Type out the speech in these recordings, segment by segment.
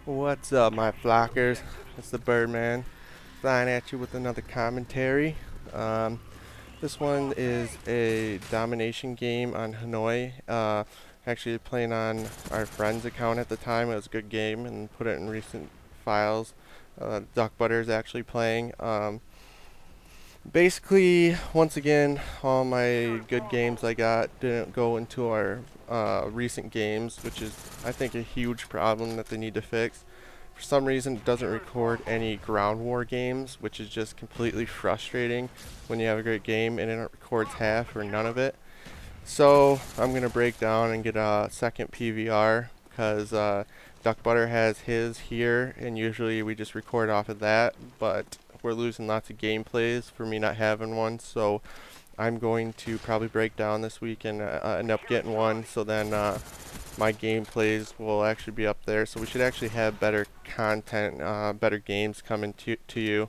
What's up, my flockers? It's the Birdman flying at you with another commentary. Um, this one is a domination game on Hanoi. Actually playing on our friend's account at the time. It was a good game and put it in recent files. Duck Butter is actually playing. Basically, once again, all my good games I got didn't go into our recent games, which is, I think, a huge problem that they need to fix. For some reason, it doesn't record any ground war games, which is just completely frustrating when you have a great game and it records half or none of it. So I'm going to break down and get a second PVR because Duck Butter has his here, and usually we just record off of that, but we're losing lots of gameplays for me not having one, so I'm going to probably break down this week and end up getting one, so then my gameplays will actually be up there, so we should actually have better content, better games coming to you.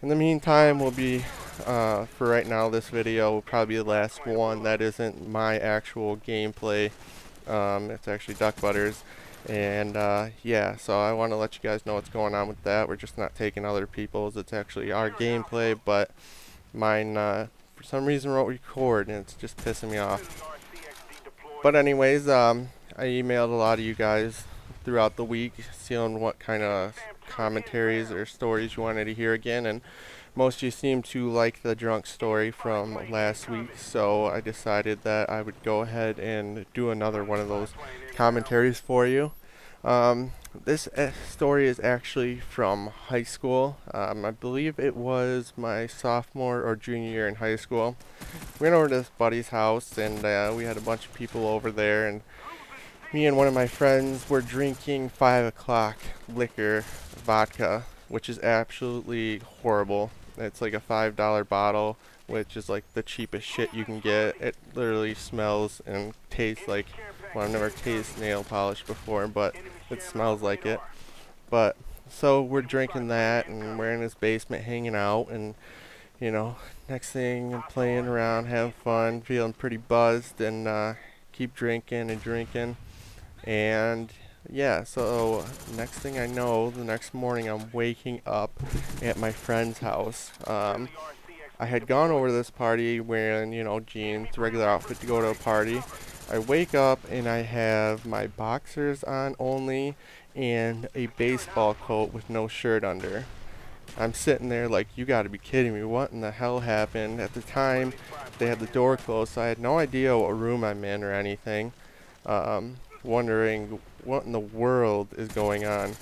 In the meantime, we'll be, for right now, this video will probably be the last one that isn't my actual gameplay. It's actually Duck Butter's. And yeah, so I want to let you guys know what's going on with that. We're just not taking other people's. It's actually our gameplay, but mine, for some reason, won't record, and it's just pissing me off. But anyways, I emailed a lot of you guys throughout the week, seeing what kind of commentaries or stories you wanted to hear again, and most of you seem to like the drunk story from last week, so I decided that I would go ahead and do another one of those commentaries for you. This story is actually from high school. I believe it was my sophomore or junior year in high school. We went over to this buddy's house, and we had a bunch of people over there, and me and one of my friends were drinking 5 o'clock liquor, vodka, which is absolutely horrible. It's like a $5 bottle, which is like the cheapest shit you can get. It literally smells and tastes like, well, I've never tasted nail polish before, but it smells like it. But so we're drinking that, and we're in his basement hanging out, and you know, next thing I'm playing around, having fun, feeling pretty buzzed, and keep drinking and drinking. And yeah, so next thing I know, the next morning I'm waking up at my friend's house. I had gone over to this party wearing, you know, jeans, regular outfit to go to a party. I wake up and I have my boxers on only and a baseball coat with no shirt under. I'm sitting there like, you gotta be kidding me, what in the hell happened? At the time, they had the door closed, so I had no idea what room I'm in or anything. Wondering what in the world is going on.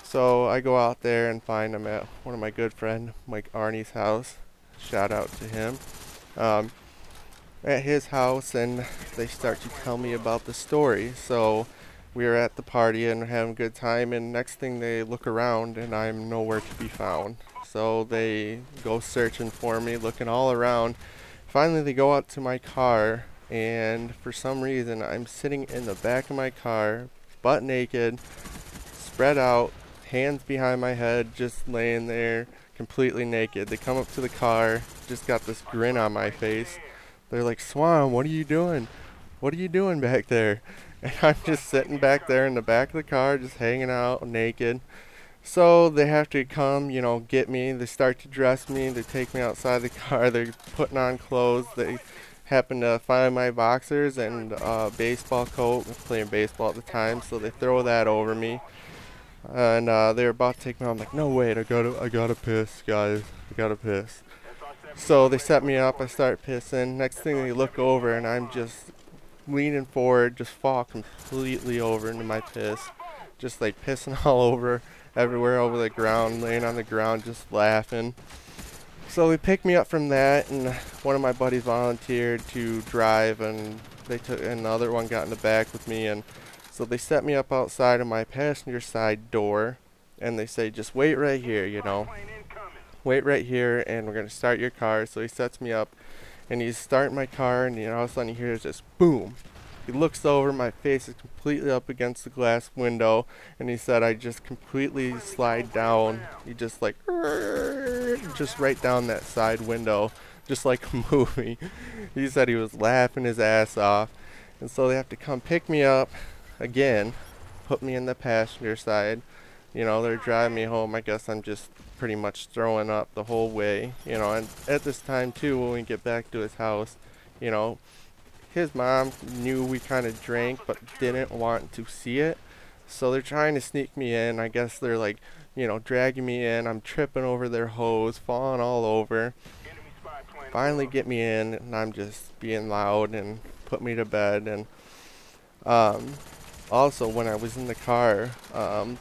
So I go out there and find him at one of my good friend Mike Arnie's house. Shout out to him. At his house, and they start to tell me about the story. So we are at the party and having a good time, and next thing they look around and I'm nowhere to be found. So they go searching for me, looking all around. Finally they go out to my car, and for some reason I'm sitting in the back of my car, butt naked, spread out, hands behind my head, just laying there completely naked. They come up to the car, just got this grin on my face. They're like, "Swan, what are you doing? What are you doing back there?" And I'm just sitting back there in the back of the car, just hanging out naked. So they have to come, you know, get me. They start to dress me. They take me outside the car. They're putting on clothes. They happen to find my boxers and baseball coat. I was playing baseball at the time, so they throw that over me. And they're about to take me out. I'm like, no, wait, I gotta piss, guys. I gotta piss. So they set me up. I start pissing. Next thing they look over, and I'm just leaning forward, just fall completely over into my piss. Just like pissing all over, everywhere over the ground, laying on the ground, just laughing. So they picked me up from that, and one of my buddies volunteered to drive, and and the other one got in the back with me, and so they set me up outside of my passenger side door, and they say, just wait right here, you know, wait right here, and we're gonna start your car. So he sets me up, and he's starting my car, and you know, all of a sudden he hears this boom. He looks over, my face is completely up against the glass window, and he said I just completely slide down. He just like, just right down that side window, just like a movie. He said he was laughing his ass off, and so they have to come pick me up again, put me in the passenger side, You know, they're driving me home. I guess I'm just pretty much throwing up the whole way. You know, and at this time too, when we get back to his house, you know, his mom knew we kind of drank but didn't want to see it. So they're trying to sneak me in. I guess they're like, you know, dragging me in. I'm tripping over their hose, falling all over. Finally get me in, and I'm just being loud and put me to bed. And also, when I was in the car,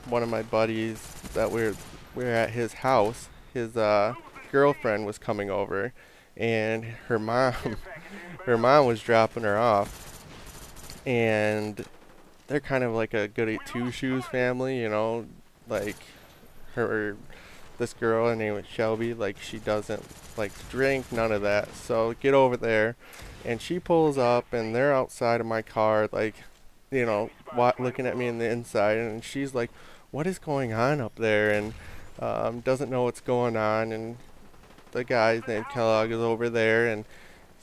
one of my buddies that we're at his house, his girlfriend was coming over, and her mom her mom was dropping her off, and they're kind of like a goody two shoes family, you know, like her this girl, her name is Shelby, like she doesn't like to drink, none of that. So get over there, and she pulls up, and they're outside of my car, like, you know, looking at me in the inside, and she's like, "What is going on up there?" And doesn't know what's going on, and the guy's named Kellogg is over there, and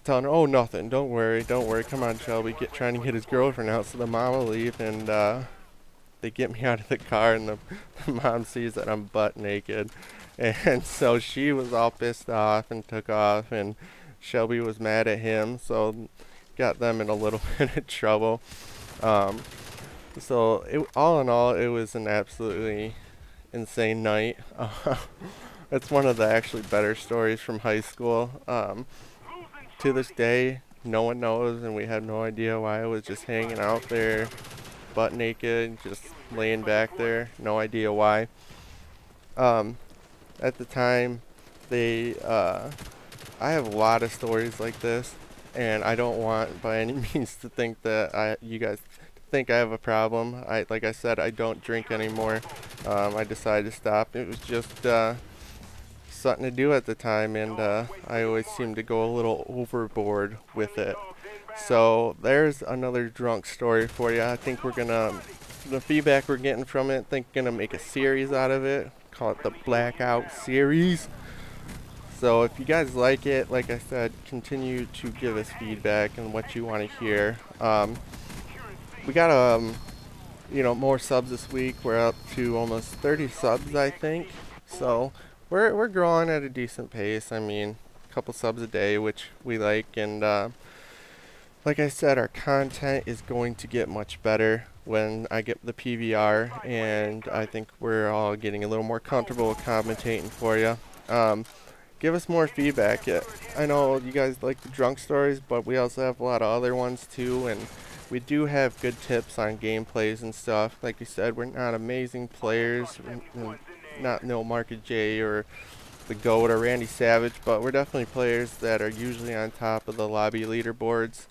telling her, "Oh, nothing. Don't worry. Don't worry. Come on, Shelby." Trying to get his girlfriend out, so the mom will leave, and they get me out of the car, and the mom sees that I'm butt naked, and so she was all pissed off and took off, and Shelby was mad at him, so got them in a little bit of trouble. So all in all, it was an absolutely insane night. It's one of the actually better stories from high school. To this day, no one knows, and we have no idea why I was just hanging out there, butt naked, just laying back there. No idea why. At the time, I have a lot of stories like this, and I don't want by any means to think that you guys think I have a problem. Like I said, I don't drink anymore. I decided to stop. It was just something to do at the time, and I always seem to go a little overboard with it. So there's another drunk story for you. I think the feedback we're getting from it, I think gonna make a series out of it. Call it the Blackout series. So if you guys like it, like I said, continue to give us feedback and what you want to hear. We got more subs this week. We're up to almost 30 subs, I think. So we're growing at a decent pace. I mean, a couple subs a day, which we like, and like I said, our content is going to get much better when I get the PVR, and I think we're all getting a little more comfortable commentating for you. Give us more feedback. I know you guys like the drunk stories, but we also have a lot of other ones too, and we do have good tips on gameplays and stuff. Like we said, we're not amazing players, not no Market J or the GOAT or Randy Savage, but we're definitely players that are usually on top of the lobby leaderboards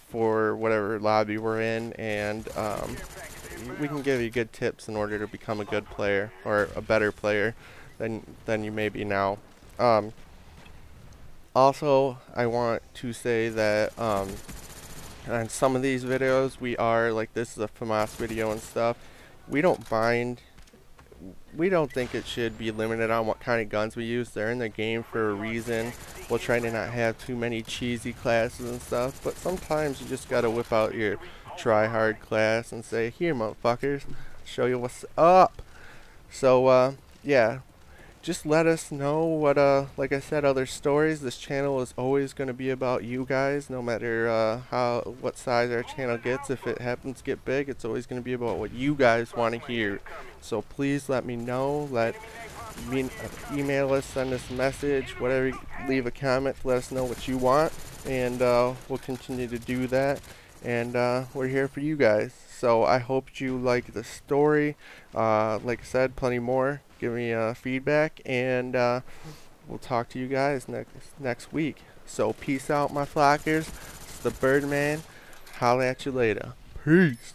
for whatever lobby we're in, and we can give you good tips in order to become a good player or a better player than you may be now. Also, I want to say that on some of these videos, we are, like this is a FAMAS video and stuff, we don't mind. We don't think it should be limited on what kind of guns we use. They're in the game for a reason. We'll try to not have too many cheesy classes and stuff, but sometimes you just gotta whip out your try-hard class and say, "Here, motherfuckers, show you what's up." So, yeah. Just let us know what, like I said, other stories. This channel is always going to be about you guys, no matter what size our channel gets. If it happens to get big, it's always going to be about what you guys want to hear. So please let me know. Email us, send us a message, whatever. Leave a comment to let us know what you want, and we'll continue to do that. And we're here for you guys. So I hope you like the story. Like I said, plenty more. Give me feedback, and we'll talk to you guys next week. So peace out, my flockers. It's the Birdman. Holla at you later. Peace.